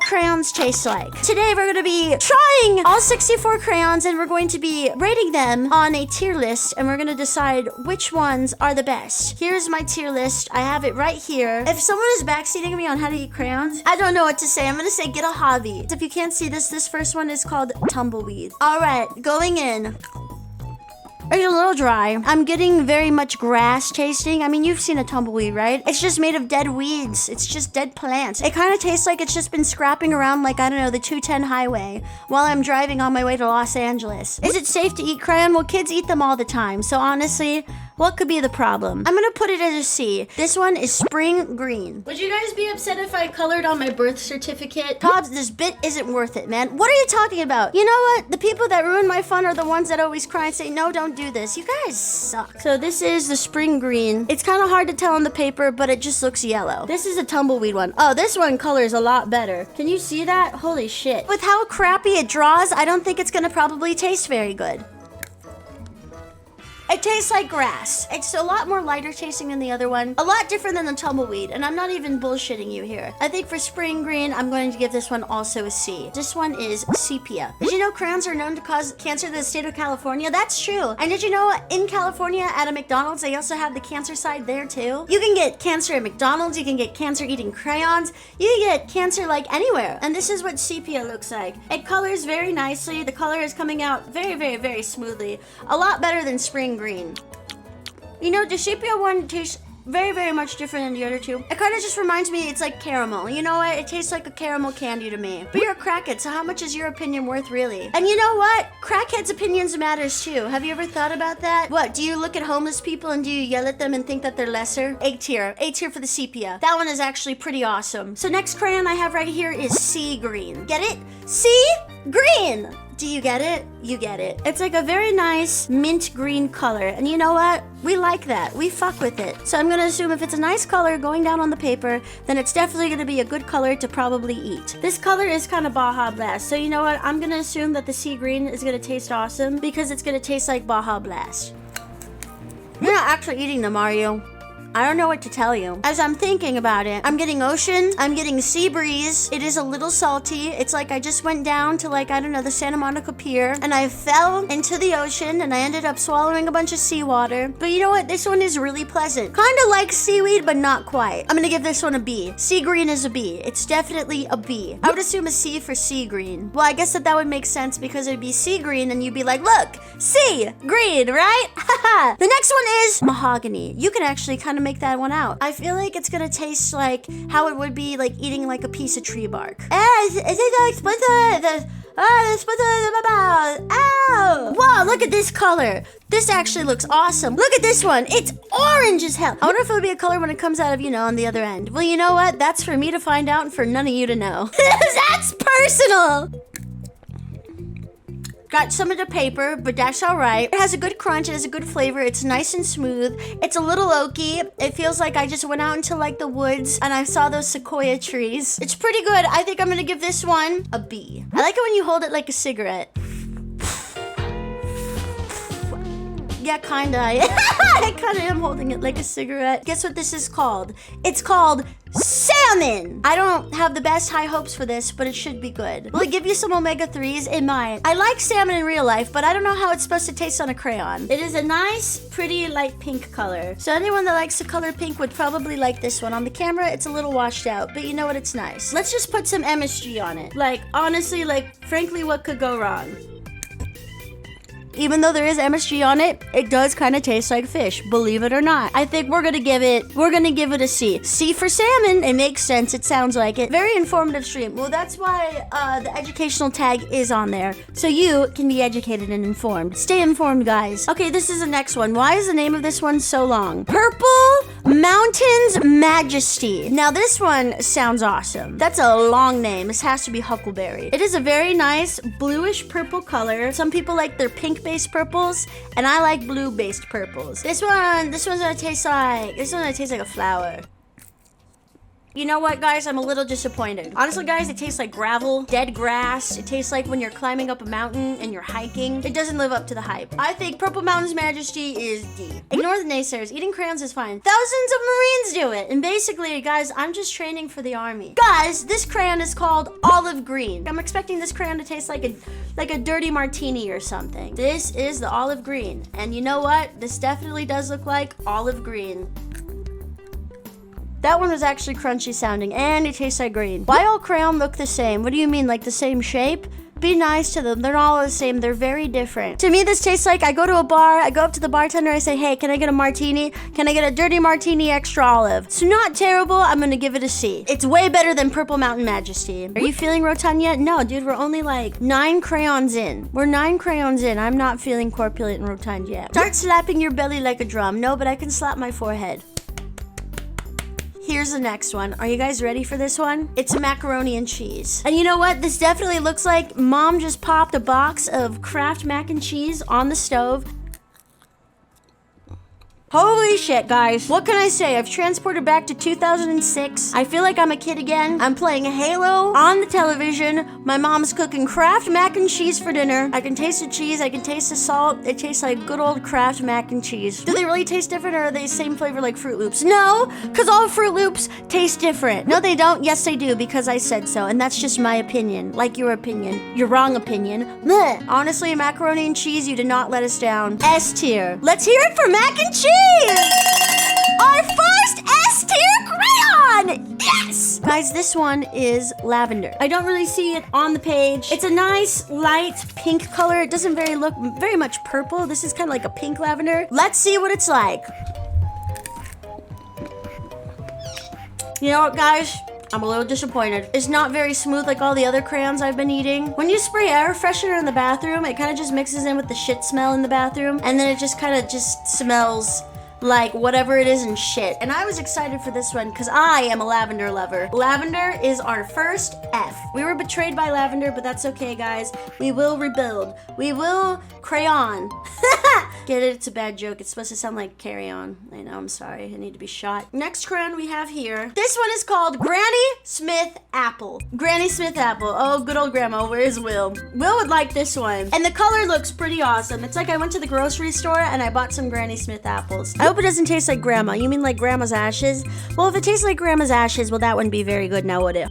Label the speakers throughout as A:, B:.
A: what crayons taste like. Today we're gonna be trying all 64 crayons and we're going to be rating them on a tier list and we're gonna decide which ones are the best. Here's my tier list. I have it right here. If someone is backseating me on how to eat crayons, I don't know what to say. I'm gonna say get a hobby. If you can't see this first one is called Tumbleweed. All right, going in. It's a little dry. I'm getting very much grass tasting. I mean, you've seen a tumbleweed, right? It's just made of dead weeds. It's just dead plants. It kind of tastes like it's just been scrapping around like, I don't know, the 210 highway while I'm driving on my way to Los Angeles. Is it safe to eat crayon? Well, kids eat them all the time. So honestly, what could be the problem? I'm gonna put it as a C. This one is spring green. Would you guys be upset if I colored on my birth certificate? Tobs, this bit isn't worth it, man. What are you talking about? You know what? The people that ruin my fun are the ones that always cry and say, no, don't do this. You guys suck. So this is the spring green. It's kind of hard to tell on the paper, but it just looks yellow. This is a tumbleweed one. Oh, this one colors a lot better. Can you see that? Holy shit. With how crappy it draws, I don't think it's gonna probably taste very good. It tastes like grass. It's a lot more lighter tasting than the other one. A lot different than the tumbleweed, and I'm not even bullshitting you here. I think for spring green, I'm going to give this one also a C. This one is sepia. Did you know crayons are known to cause cancer in the state of California? That's true. And did you know in California at a McDonald's, they also have the cancer side there too? You can get cancer at McDonald's, you can get cancer eating crayons, you can get cancer like anywhere. And this is what sepia looks like. It colors very nicely. The color is coming out very, very, very smoothly. A lot better than spring green. You know, the sepia one tastes very, very much different than the other two. It kind of just reminds me, it's like caramel. You know what? It tastes like a caramel candy to me. But you're a crackhead, so how much is your opinion worth, really? And you know what? Crackheads' opinions matters too. Have you ever thought about that? What, do you look at homeless people and do you yell at them and think that they're lesser? A tier. A tier for the sepia. That one is actually pretty awesome. So next crayon I have right here is sea green. Get it? Sea green! Do you get it? You get it. It's like a very nice mint green color. And you know what? We like that. We fuck with it. So I'm gonna assume if it's a nice color going down on the paper, then it's definitely gonna be a good color to probably eat. This color is kind of Baja Blast. So you know what? I'm gonna assume that the sea green is gonna taste awesome because it's gonna taste like Baja Blast. You're not actually eating them, are you? I don't know what to tell you. As I'm thinking about it, I'm getting ocean, I'm getting sea breeze. It is a little salty. It's like I just went down to like, I don't know, the Santa Monica Pier and I fell into the ocean and I ended up swallowing a bunch of seawater. But you know what? This one is really pleasant. Kind of like seaweed, but not quite. I'm gonna give this one a B. Sea green is a B. It's definitely a B. I would assume a C for sea green. Well, I guess that would make sense because it would be sea green and you'd be like, look, sea green, right? Haha. The next one is mahogany. You can actually kind of make that one out. I feel like it's gonna taste like how it would be like eating like a piece of tree bark. Is it like splinter? Ow! Wow, look at this color. This actually looks awesome. Look at this one. It's orange as hell. I wonder if it'll be a color when it comes out of, you know, on the other end. Well, you know what? That's for me to find out and for none of you to know. That's personal. Got some of the paper, but that's all right. It has a good crunch, it has a good flavor, it's nice and smooth. It's a little oaky. It feels like I just went out into like the woods and I saw those sequoia trees. It's pretty good. I think I'm gonna give this one a B. I like it when you hold it like a cigarette. Yeah, kinda. I kinda am holding it like a cigarette. Guess what this is called? It's called salmon! I don't have the best high hopes for this, but it should be good. Will it give you some omega-3s? It might. I like salmon in real life, but I don't know how it's supposed to taste on a crayon. It is a nice, pretty light pink color. So anyone that likes the color pink would probably like this one. On the camera, it's a little washed out, but you know what? It's nice. Let's just put some MSG on it. Like, honestly, like, frankly, what could go wrong? Even though there is MSG on it, it does kind of taste like fish, believe it or not. I think we're gonna give it a C. C for salmon. It makes sense. It sounds like it. Very informative stream. Well, that's why the educational tag is on there. So you can be educated and informed. Stay informed, guys. Okay, this is the next one. Why is the name of this one so long? Purple Mountains Majesty. Now this one sounds awesome. That's a long name. This has to be Huckleberry. It is a very nice bluish purple color. Some people like their pink-based purples, and I like blue-based purples. This one's gonna taste like a flower. You know what, guys? I'm a little disappointed. Honestly, guys, it tastes like gravel, dead grass. It tastes like when you're climbing up a mountain and you're hiking. It doesn't live up to the hype. I think Purple Mountain's Majesty is D. Ignore the naysayers. Eating crayons is fine. Thousands of Marines do it. And basically, guys, I'm just training for the army. Guys, this crayon is called Olive Green. I'm expecting this crayon to taste like a dirty martini or something. This is the olive green. And you know what? This definitely does look like olive green. That one was actually crunchy sounding, and it tastes like green. Why all crayon look the same? What do you mean, like the same shape? Be nice to them. They're all the same. They're very different. To me, this tastes like I go to a bar, I go up to the bartender, I say, hey, can I get a martini? Can I get a dirty martini extra olive? It's not terrible. I'm gonna give it a C. It's way better than Purple Mountain Majesty. Are you feeling rotund yet? No, dude, we're only like 9 crayons in. We're 9 crayons in. I'm not feeling corpulent and rotund yet. Start slapping your belly like a drum. No, but I can slap my forehead. Here's the next one. Are you guys ready for this one? It's macaroni and cheese. And you know what? This definitely looks like mom just popped a box of Kraft mac and cheese on the stove. Holy shit, guys. What can I say? I've transported back to 2006. I feel like I'm a kid again. I'm playing Halo on the television. My mom's cooking Kraft mac and cheese for dinner. I can taste the cheese. I can taste the salt. It tastes like good old Kraft mac and cheese. Do they really taste different, or are they the same flavor like Fruit Loops? No, because all Fruit Loops taste different. No, they don't. Yes, they do, because I said so. And that's just my opinion. Like your opinion. Your wrong opinion. Blech. Honestly, macaroni and cheese, you did not let us down. S tier. Let's hear it for mac and cheese. Our first S-tier crayon! Yes! Guys, this one is lavender. I don't really see it on the page. It's a nice, light pink color. It doesn't look very much purple. This is kind of like a pink lavender. Let's see what it's like. You know what, guys? I'm a little disappointed. It's not very smooth like all the other crayons I've been eating. When you spray air freshener in the bathroom, it kind of just mixes in with the shit smell in the bathroom, and then it just kind of just smells like whatever it is and shit. And I was excited for this one because I am a lavender lover. Lavender is our first F. We were betrayed by lavender, but that's okay, guys. We will rebuild. We will crayon. Get it? It's a bad joke. It's supposed to sound like carry on. I know, I'm sorry. I need to be shot. Next crayon we have here. This one is called Granny Smith Apple. Granny Smith Apple. Oh, good old grandma. Where's Will? Will would like this one. And the color looks pretty awesome. It's like I went to the grocery store and I bought some Granny Smith apples. I hope it doesn't taste like grandma. You mean like grandma's ashes? Well, if it tastes like grandma's ashes, well, that wouldn't be very good now, would it?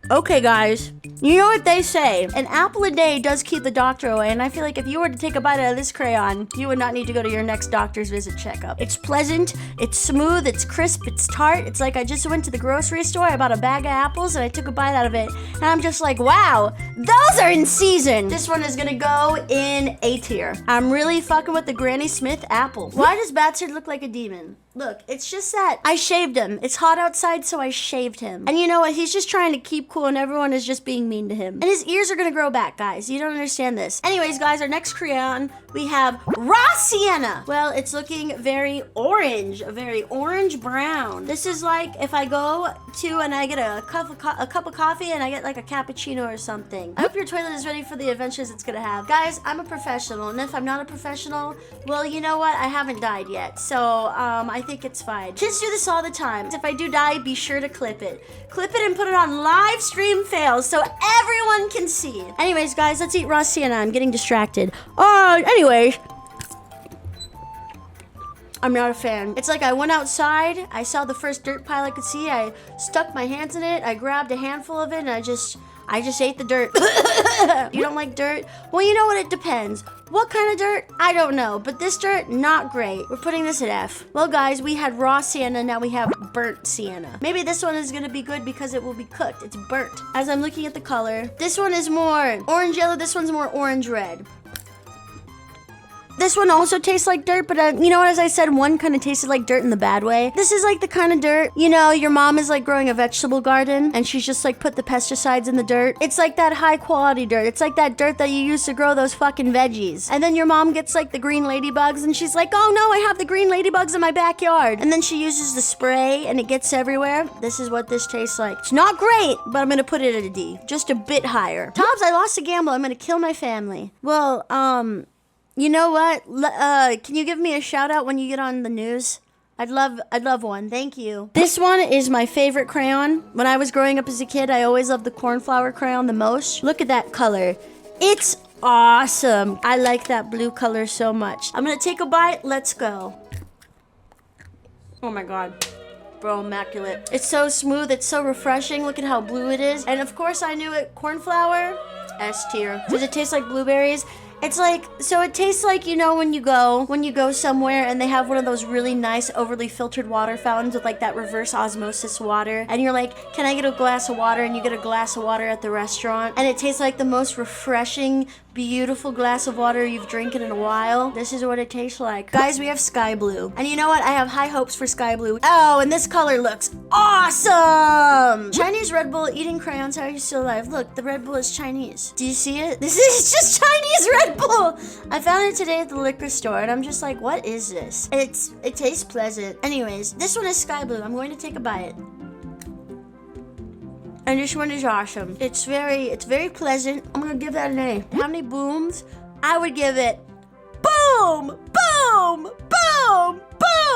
A: Okay, guys. You know what they say? An apple a day does keep the doctor away, and I feel like if you were to take a bite out of this crayon, you would not need to go to your next doctor's visit checkup. It's pleasant, it's smooth, it's crisp, it's tart. It's like I just went to the grocery store, I bought a bag of apples, and I took a bite out of it, and I'm just like, wow, those are in season. This one is gonna go in A tier. I'm really fucking with the Granny Smith apple. Why does Bastard look like a demon? Look, it's just that I shaved him. It's hot outside, so I shaved him. And you know what? He's just trying to keep cool, and everyone is just being mean to him. And his ears are gonna grow back, guys. You don't understand this. Anyways, guys, our next crayon, we have Raw Sienna. Well, it's looking very orange, a very orange brown. This is like if I go to and I get a cup of coffee and I get like a cappuccino or something. I hope your toilet is ready for the adventures it's gonna have. Guys, I'm a professional, and if I'm not a professional, well, you know what? I haven't died yet, so I think it's fine. Kids do this all the time. If I do die, be sure to clip it. Clip it and put it on live stream fails so everyone can see. Anyways, guys, let's eat raw sienna. I'm getting distracted. Anyways, I'm not a fan. It's like I went outside, I saw the first dirt pile I could see, I stuck my hands in it, I grabbed a handful of it, and I just ate the dirt. You don't like dirt? Well, you know what? It depends. What kind of dirt? I don't know. But this dirt, not great. We're putting this at F. Well, guys, we had raw sienna. Now we have burnt sienna. Maybe this one is going to be good because it will be cooked. It's burnt. As I'm looking at the color, this one is more orange yellow. This one's more orange red. This one also tastes like dirt, but you know what, as I said, one kind of tasted like dirt in the bad way. This is like the kind of dirt, you know, your mom is like growing a vegetable garden and she's just like put the pesticides in the dirt. It's like that high quality dirt. It's like that dirt that you use to grow those fucking veggies. And then your mom gets like the green ladybugs and she's like, oh no, I have the green ladybugs in my backyard. And then she uses the spray and it gets everywhere. This is what this tastes like. It's not great, but I'm gonna put it at a D. Just a bit higher. Tobs, I lost a gamble. I'm gonna kill my family. Well, you know what? Can you give me a shout out when you get on the news? I'd love one. Thank you. This one is my favorite crayon. When I was growing up as a kid, I always loved the cornflower crayon the most. Look at that color. It's awesome. I like that blue color so much. I'm gonna take a bite. Let's go. Oh my God. Bro, immaculate. It's so smooth. It's so refreshing. Look at how blue it is. And of course I knew it. Cornflower, S tier. Does it taste like blueberries? It's like, so it tastes like, you know, when you go somewhere and they have one of those really nice overly filtered water fountains with like that reverse osmosis water, and you're like, can I get a glass of water? And you get a glass of water at the restaurant and it tastes like the most refreshing, beautiful glass of water you've drinking in a while. This is what it tastes like. Guys, we have sky blue. And you know what? I have high hopes for sky blue. Oh, and this color looks awesome! Chinese Red Bull, eating crayons, how are you still alive? Look, the Red Bull is Chinese. Do you see it? This is just Chinese Red Bull! I found it today at the liquor store and I'm just like, what is this? It tastes pleasant. Anyways, this one is sky blue. I'm going to take a bite. And this one is awesome. It's very pleasant. I'm gonna give that an A. How many booms? I would give it boom, boom, boom,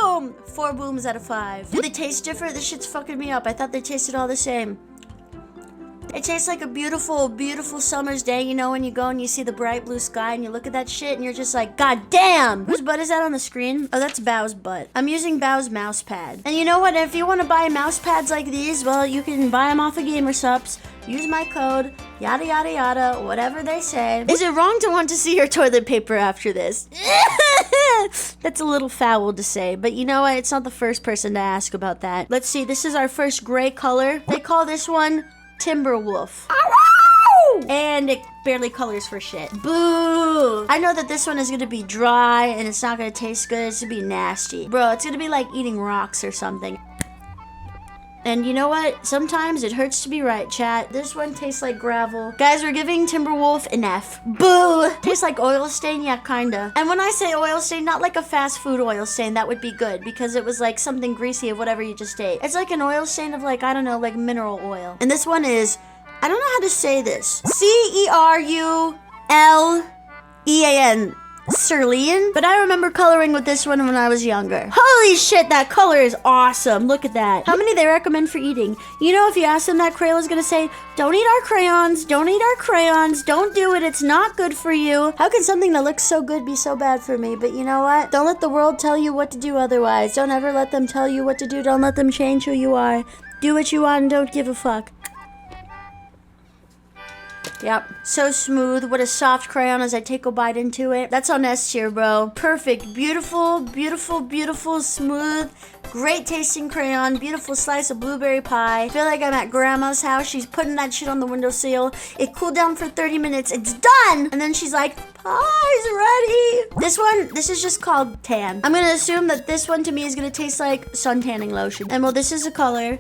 A: boom. 4 booms out of 5. Do they taste different? This shit's fucking me up. I thought they tasted all the same. It tastes like a beautiful, beautiful summer's day, you know, when you go and you see the bright blue sky and you look at that shit and you're just like, God damn! Whose butt is that on the screen? Oh, that's Bao's butt. I'm using Bao's mouse pad. And you know what? If you want to buy mouse pads like these, well, you can buy them off of GamerSupps. Use my code, yada yada yada, whatever they say. Is it wrong to want to see your toilet paper after this? That's a little foul to say, but you know what? It's not the first person to ask about that. Let's see, this is our first gray color. They call this one Timberwolf. And it barely colors for shit. Boo! I know that this one is gonna be dry and it's not gonna taste good. It's gonna be nasty. Bro, it's gonna be like eating rocks or something. And you know what? Sometimes it hurts to be right, chat. This one tastes like gravel. Guys, we're giving Timberwolf an F. Boo! Tastes like oil stain? Yeah, kinda. And when I say oil stain, not like a fast food oil stain, that would be good because it was like something greasy of whatever you just ate. It's like an oil stain of like, I don't know, like mineral oil. And this one is, I don't know how to say this. Cerulean. Cerulean? But I remember coloring with this one when I was younger. Holy shit, that color is awesome. Look at that. How many they recommend for eating? You know, if you ask them that, Crayola is gonna say, don't eat our crayons, don't eat our crayons, don't do it, it's not good for you. How can something that looks so good be so bad for me? But you know what? Don't let the world tell you what to do otherwise. Don't ever let them tell you what to do. Don't let them change who you are. Do what you want and don't give a fuck. Yep, so smooth. What a soft crayon as I take a bite into it. That's on S tier, bro. Perfect, beautiful, beautiful, beautiful, smooth, great tasting crayon. Beautiful slice of blueberry pie. I feel like I'm at grandma's house. She's putting that shit on the windowsill. It cooled down for 30 minutes. It's done! And then she's like, pie's ready. This is just called tan. I'm gonna assume that this one to me is gonna taste like sun tanning lotion. And well, this is a color.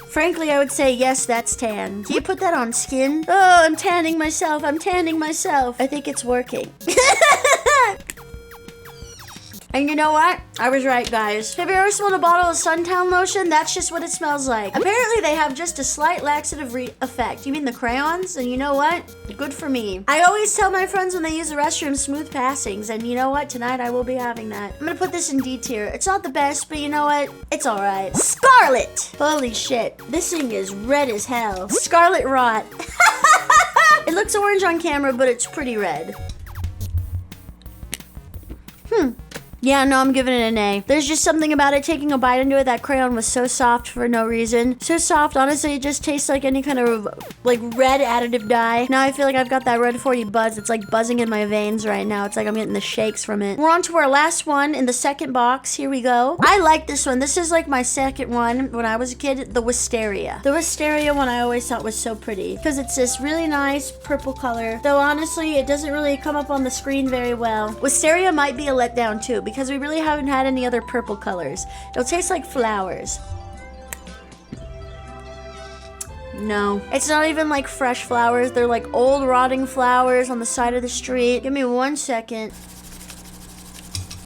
A: Frankly, I would say, yes, that's tan. Can you put that on skin? Oh, I'm tanning myself. I'm tanning myself. I think it's working. And you know what? I was right, guys. Have you ever smelled a bottle of suntan lotion? That's just what it smells like. Apparently, they have just a slight laxative effect. You mean the crayons? And you know what? Good for me. I always tell my friends when they use the restroom, smooth passings. And you know what? Tonight, I will be having that. I'm gonna put this in D tier. It's not the best, but you know what? It's all right. Scarlet! Holy shit. This thing is red as hell. Scarlet rot. It looks orange on camera, but it's pretty red. Yeah, no, I'm giving it an A. There's just something about it, taking a bite into it. That crayon was so soft for no reason. So soft, honestly, it just tastes like any kind of, like, red additive dye. Now I feel like I've got that red 40 buzz. It's, like, buzzing in my veins right now. It's like I'm getting the shakes from it. We're on to our last one in the second box. Here we go. I like this one. This is, like, my second one when I was a kid. The Wisteria. The Wisteria one I always thought was so pretty because it's this really nice purple color. Though, honestly, it doesn't really come up on the screen very well. Wisteria might be a letdown, too, because we really haven't had any other purple colors. It'll taste like flowers. No. It's not even like fresh flowers. They're like old rotting flowers on the side of the street. Give me 1 second.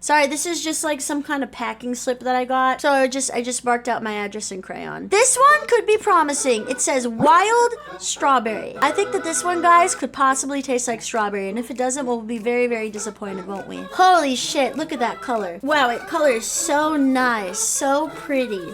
A: Sorry, this is just like some kind of packing slip that I got. So I just marked out my address in crayon. This one could be promising. It says wild strawberry. I think that this one, guys, could possibly taste like strawberry. And if it doesn't, we'll be very, very disappointed, won't we? Holy shit, look at that color. Wow, it colors so nice, so pretty.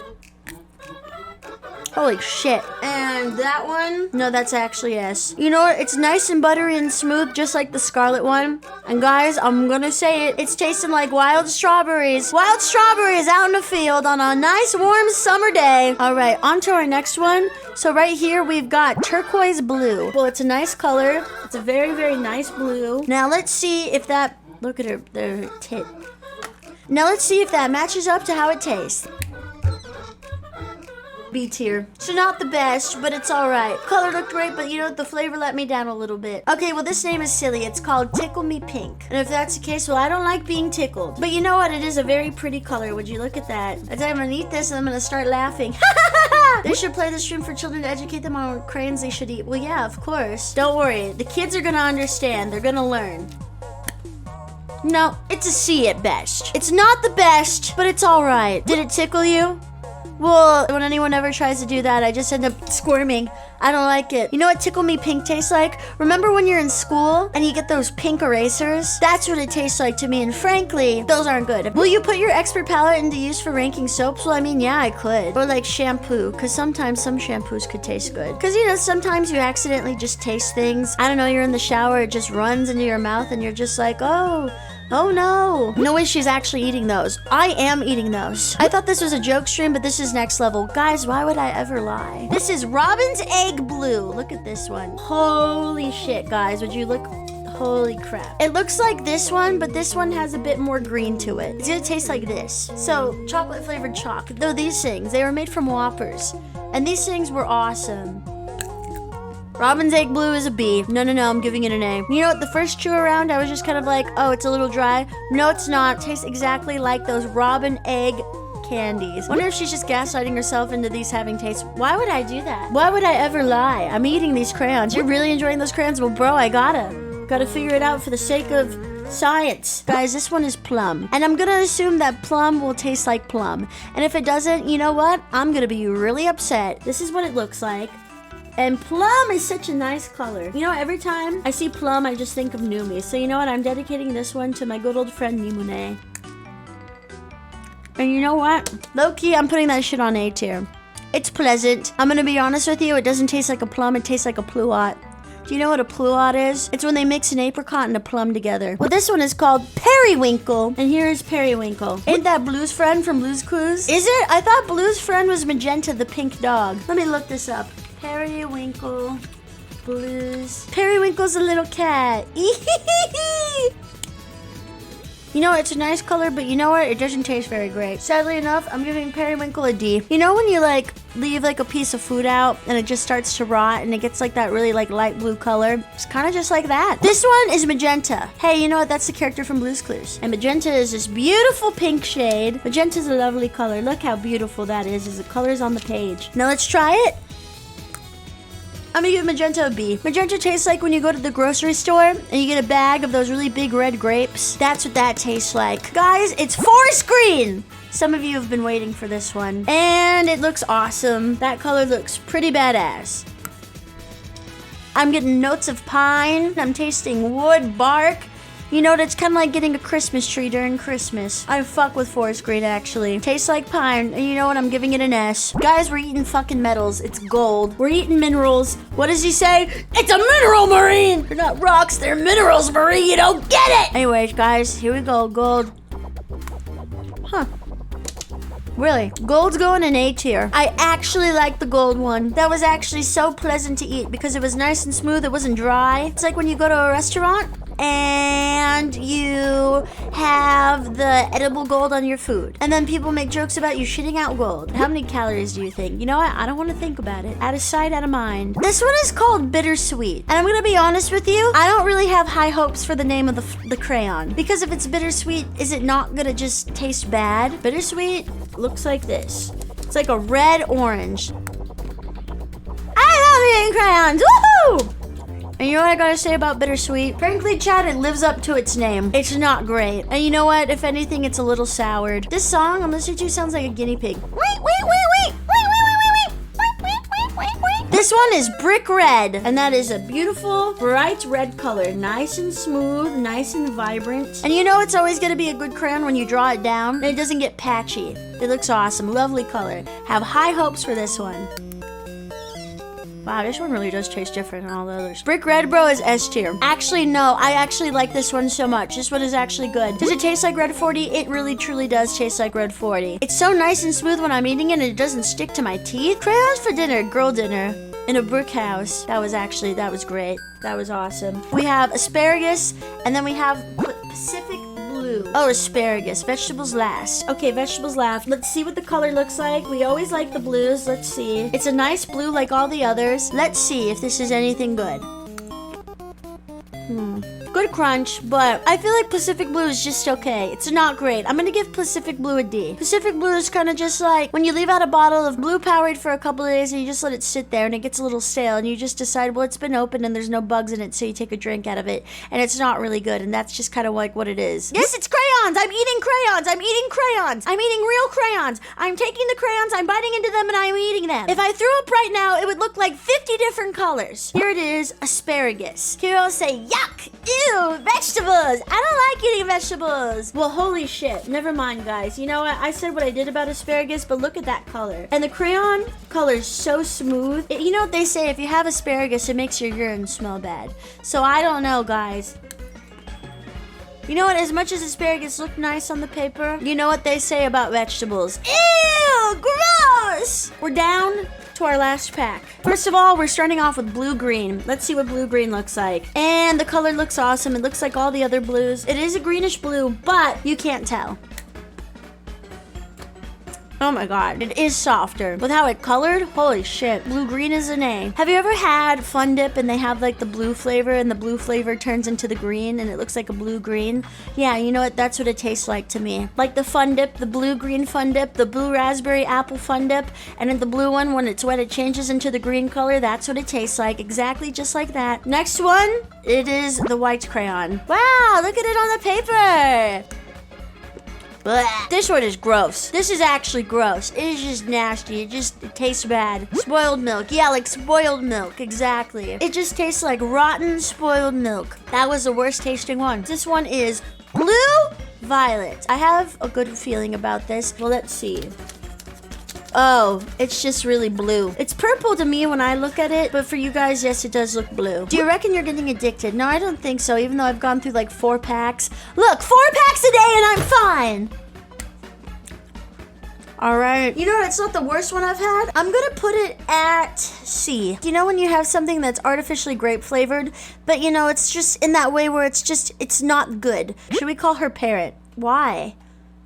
A: Holy shit. And that one? No, that's actually S. You know what? It's nice and buttery and smooth, just like the Scarlet one. And guys, I'm gonna say it. It's tasting like wild strawberries. Wild strawberries out in the field on a nice warm summer day. All right, on to our next one. So right here, we've got turquoise blue. Well, it's a nice color. It's a very, very nice blue. Now let's see if that, look at her tit. Now let's see if that matches up to how it tastes. B tier. So not the best, but it's alright. Color looked great, but you know what? The flavor let me down a little bit. Okay, well this name is silly. It's called Tickle Me Pink. And if that's the case, well I don't like being tickled. But you know what? It is a very pretty color. Would you look at that? I'm gonna eat this and I'm gonna start laughing. They should play the stream for children to educate them on what crayons they should eat. Well yeah, of course. Don't worry. The kids are gonna understand. They're gonna learn. No, it's a C at best. It's not the best, but it's alright. Did it tickle you? Well, when anyone ever tries to do that, I just end up squirming. I don't like it. You know what Tickle Me Pink tastes like? Remember when you're in school and you get those pink erasers? That's what it tastes like to me, and frankly, those aren't good. Will you put your expert palette into use for ranking soaps? Well, I mean, yeah, I could. Or like shampoo, because sometimes some shampoos could taste good. Because, you know, sometimes you accidentally just taste things. I don't know, you're in the shower, it just runs into your mouth, and you're just like, oh no. No way she's actually eating those. I am eating those. I thought this was a joke stream, but this is next level. Guys, why would I ever lie? This is Robin's Egg Blue. Look at this one. Holy shit, guys. Would you look? Holy crap. It looks like this one, but this one has a bit more green to it. It's gonna taste like this. So, chocolate flavored chalk. Though these things, they were made from Whoppers. And these things were awesome. Robin's Egg Blue is a B. No, I'm giving it an A. You know what? The first chew around, I was just kind of like, oh, it's a little dry. No, it's not. It tastes exactly like those Robin Egg candies. Wonder if she's just gaslighting herself into these having taste. Why would I do that? Why would I ever lie? I'm eating these crayons. You're really enjoying those crayons? Well, bro, I gotta figure it out for the sake of science. Guys, this one is plum. And I'm gonna assume that plum will taste like plum. And if it doesn't, you know what? I'm gonna be really upset. This is what it looks like. And plum is such a nice color. You know, every time I see plum, I just think of Numi. So you know what? I'm dedicating this one to my good old friend Nimune. And you know what? Low-key, I'm putting that shit on A tier. It's pleasant. I'm gonna be honest with you, it doesn't taste like a plum, it tastes like a pluot. Do you know what a pluot is? It's when they mix an apricot and a plum together. Well, this one is called Periwinkle. And here is Periwinkle. Ain't that Blue's friend from Blue's Clues? Is it? I thought Blue's friend was Magenta, the pink dog. Let me look this up. Periwinkle Blues. Periwinkle's a little cat. You know, it's a nice color, but you know what? It doesn't taste very great. Sadly enough, I'm giving Periwinkle a D. You know when you like leave like a piece of food out and it just starts to rot and it gets like that really like light blue color? It's kind of just like that. This one is Magenta. Hey, you know what? That's the character from Blue's Clues. And Magenta is this beautiful pink shade. Magenta's a lovely color. Look how beautiful that is as the color's on the page. Now let's try it. I'm gonna give Magenta a B. Magenta tastes like when you go to the grocery store and you get a bag of those really big red grapes. That's what that tastes like. Guys, it's forest green! Some of you have been waiting for this one. And it looks awesome. That color looks pretty badass. I'm getting notes of pine. I'm tasting wood, bark. You know, it's kind of like getting a Christmas tree during Christmas. I fuck with forest green, actually. Tastes like pine, and you know what? I'm giving it an S. Guys, we're eating fucking metals. It's gold. We're eating minerals. What does he say? It's a mineral, Marine! They're not rocks, they're minerals, Marine. You don't get it! Anyways, guys, here we go. Gold. Huh. Really? Gold's going in A tier. I actually like the gold one. That was actually so pleasant to eat because it was nice and smooth. It wasn't dry. It's like when you go to a restaurant and you have the edible gold on your food. And then people make jokes about you shitting out gold. How many calories do you think? You know what? I don't want to think about it. Out of sight, out of mind. This one is called Bittersweet. And I'm going to be honest with you, I don't really have high hopes for the name of the crayon. Because if it's bittersweet, is it not going to just taste bad? Bittersweet looks like this. It's like a red orange. I love eating crayons. Woohoo! And you know what I gotta say about bittersweet? Frankly, Chad, it lives up to its name. It's not great. And you know what? If anything, it's a little soured. This song I'm listening to sounds like a guinea pig. This one is brick red, and that is a beautiful, bright red color. Nice and smooth, nice and vibrant. And you know it's always gonna be a good crayon when you draw it down, and it doesn't get patchy. It looks awesome, lovely color. Have high hopes for this one. Wow, this one really does taste different than all the others. Brick Red, bro, is S tier. Actually, no, I actually like this one so much. This one is actually good. Does it taste like Red 40? It really, truly does taste like Red 40. It's so nice and smooth when I'm eating it, and it doesn't stick to my teeth. Crayons for dinner, girl dinner, in a brick house. That was great. That was awesome. We have asparagus, and then we have Pacific Blue. Oh, asparagus. Vegetables last. Okay, vegetables last. Let's see what the color looks like. We always like the blues. Let's see. It's a nice blue like all the others. Let's see if this is anything good. Good crunch, but I feel like Pacific Blue is just okay. It's not great. I'm gonna give Pacific Blue a D. Pacific Blue is kind of just like when you leave out a bottle of blue Powerade for a couple of days and you just let it sit there and it gets a little stale and you just decide, well, it's been opened and there's no bugs in it, so you take a drink out of it and it's not really good, and that's just kind of like what it is. Yes, it's crayons! I'm eating crayons! I'm eating crayons! I'm eating real crayons! I'm taking the crayons, I'm biting into them, and I'm eating them. If I threw up right now, it would look like 50 different colors. Here it is, asparagus. Here I'll say, yuck! Ew, vegetables! I don't like eating vegetables! Well, holy shit. Never mind, guys. You know what? I said what I did about asparagus, but look at that color. And the crayon color is so smooth. You know what they say? If you have asparagus, it makes your urine smell bad. So I don't know, guys. You know what? As much as asparagus look nice on the paper, you know what they say about vegetables. Ew! Gross! We're down to our last pack. First of all, we're starting off with blue-green. Let's see what blue-green looks like. And the color looks awesome. It looks like all the other blues. It is a greenish blue, but you can't tell. Oh my god, it is softer. With how it colored, holy shit. Blue-green is an A. Have you ever had Fun Dip and they have like the blue flavor and the blue flavor turns into the green and it looks like a blue-green? Yeah, you know what? That's what it tastes like to me. Like the Fun Dip, the blue-green Fun Dip, the blue raspberry apple Fun Dip, and then the blue one, when it's wet, it changes into the green color. That's what it tastes like. Exactly just like that. Next one, it is the white crayon. Wow, look at it on the paper. Blah. This one is gross. This is actually gross. It is just nasty. It tastes bad. Spoiled milk. Yeah, like spoiled milk. Exactly. It just tastes like rotten spoiled milk. That was the worst tasting one. This one is blue violet. I have a good feeling about this. Well, let's see. Oh, it's just really blue. It's purple to me when I look at it, but for you guys, yes, it does look blue. Do you reckon you're getting addicted? No, I don't think so, even though I've gone through like 4 packs. Look, 4 packs a day and I'm fine. All right. You know what? It's not the worst one I've had. I'm gonna put it at C. You know when you have something that's artificially grape flavored, but you know, it's just in that way where it's not good. Should we call her Parrot? Why?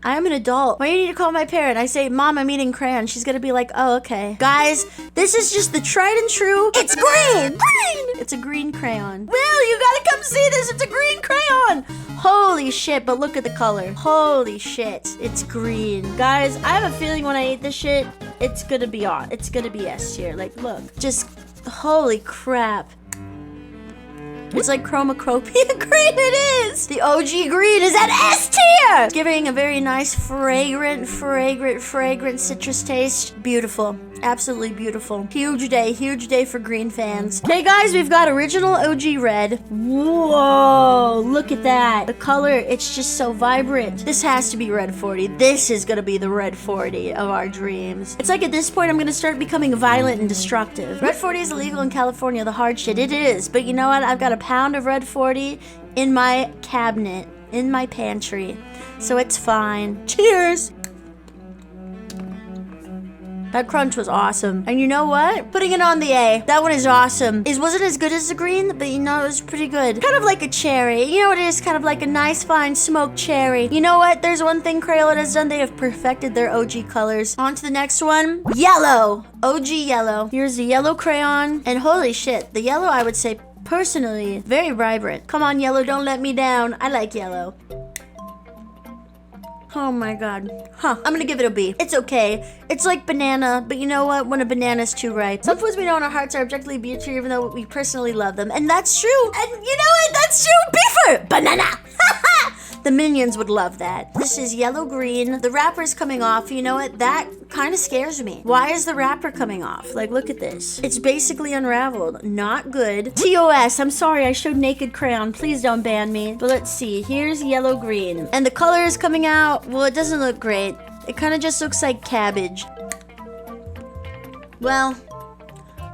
A: I am an adult. Why do you need to call my parent? I say, Mom, I'm eating crayon. She's gonna be like, oh, okay. Guys, this is just the tried and true. It's green! Green! It's a green crayon. Will, you gotta come see this. It's a green crayon. Holy shit, but look at the color. Holy shit, it's green. Guys, I have a feeling when I eat this shit, it's gonna be on. It's gonna be S tier. Like, look, just, holy crap. It's like chromacropia green, it is! The OG green is at S tier! Giving a very nice fragrant citrus taste. Beautiful. Absolutely beautiful. Huge day for green fans. Okay guys, we've got original OG red. Whoa, look at that. The color, it's just so vibrant. This has to be red 40. This is gonna be the red 40 of our dreams. It's like at this point I'm gonna start becoming violent and destructive. Red 40 is illegal in California, the hard shit. It is, but you know what? I've got a pound of red 40 in my cabinet, in my pantry, so it's fine. Cheers! That crunch was awesome. And you know what? Putting it on the A. That one is awesome. It wasn't as good as the green, but you know, it was pretty good. Kind of like a cherry. You know what it is? Kind of like a nice, fine smoked cherry. You know what? There's one thing Crayola has done. They have perfected their OG colors. On to the next one. Yellow. OG yellow. Here's the yellow crayon. And holy shit, the yellow, I would say, personally, very vibrant. Come on, yellow, don't let me down. I like yellow. Oh my god. Huh. I'm gonna give it a B. It's okay. It's like banana, but you know what? When a banana's too ripe. Some foods we know in our hearts are objectively B tier, even though we personally love them. And that's true. And you know what? That's true. B for banana. The minions would love that. This is yellow green. The wrapper's coming off. You know what? That kind of scares me. Why is the wrapper coming off? Like, look at this. It's basically unraveled. Not good. TOS. I'm sorry. I showed naked crayon. Please don't ban me. But let's see. Here's yellow green. And the color is coming out. Well, it doesn't look great. It kind of just looks like cabbage. Well,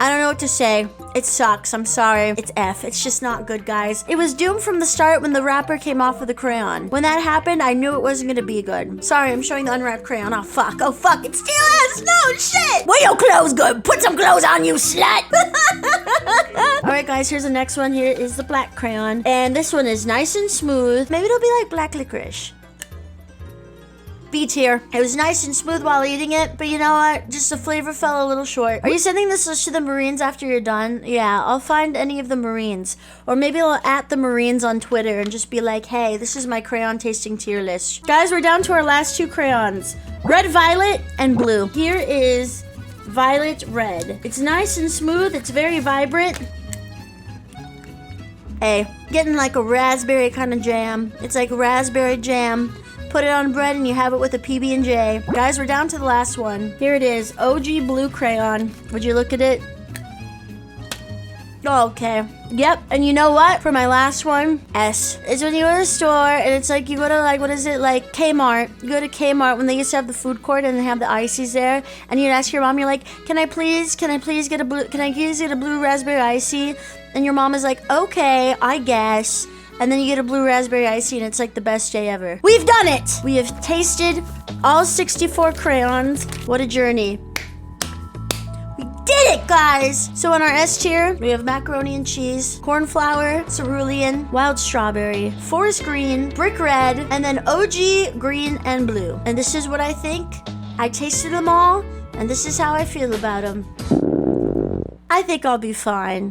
A: I don't know what to say. It sucks. I'm sorry. It's F. It's just not good, guys. It was doomed from the start when the wrapper came off of the crayon. When that happened, I knew it wasn't gonna be good. Sorry, I'm showing the unwrapped crayon. Oh, fuck. Oh, fuck. It's TOS. No, shit. Well, your clothes good. Put some clothes on, you slut. Alright, guys. Here's the next one. Here is the black crayon. And this one is nice and smooth. Maybe it'll be like black licorice. B tier. It was nice and smooth while eating it, but you know what? Just the flavor fell a little short. Are you sending this to the Marines after you're done? Yeah, I'll find any of the Marines. Or maybe I'll @ the Marines on Twitter and just be like, hey, this is my crayon tasting tier list. Guys, we're down to our last two crayons. Red, violet, and blue. Here is violet red. It's nice and smooth. It's very vibrant. Hey, getting like a raspberry kind of jam. It's like raspberry jam. Put it on bread and you have it with a PB&J. Guys, we're down to the last one. Here it is, OG blue crayon. Would you look at it? Oh, okay. Yep, and you know what? For my last one, S. It's when you go to the store and it's like you go to like, what is it? Like Kmart. You go to Kmart when they used to have the food court and they have the ices there. And you'd ask your mom, you're like, can I please get a blue raspberry icy? And your mom is like, okay, I guess. And then you get a blue raspberry icy and it's like the best day ever. We've done it! We have tasted all 64 crayons. What a journey. We did it, guys! So on our S tier, we have macaroni and cheese, cornflower, cerulean, wild strawberry, forest green, brick red, and then OG green and blue. And this is what I think. I tasted them all, and this is how I feel about them. I think I'll be fine.